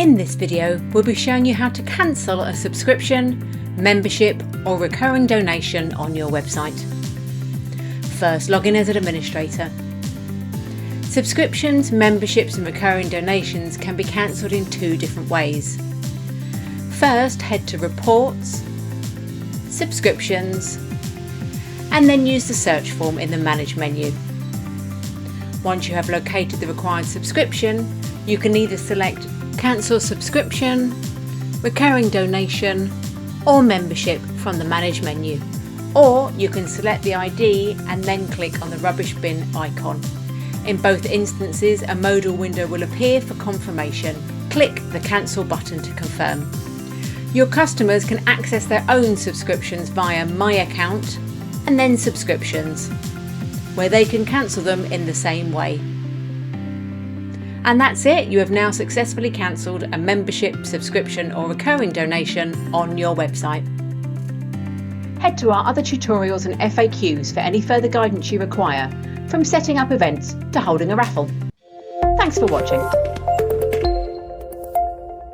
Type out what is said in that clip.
In this video, we'll be showing you how to cancel a subscription, membership or recurring donation on your website. First, log in as an administrator. Subscriptions, memberships and recurring donations can be cancelled in two different ways. First, head to Reports, Subscriptions, and then use the search form in the Manage menu. Once you have located the required subscription, you can either select Cancel Subscription, Recurring Donation or Membership from the Manage menu, or you can select the ID and then click on the rubbish bin icon. In both instances, a modal window will appear for confirmation. Click the Cancel button to confirm. Your customers can access their own subscriptions via My Account and then Subscriptions, where they can cancel them in the same way. And that's it, you have now successfully cancelled a membership, subscription or recurring donation on your website. Head to our other tutorials and FAQs for any further guidance you require, from setting up events to holding a raffle. Thanks for watching.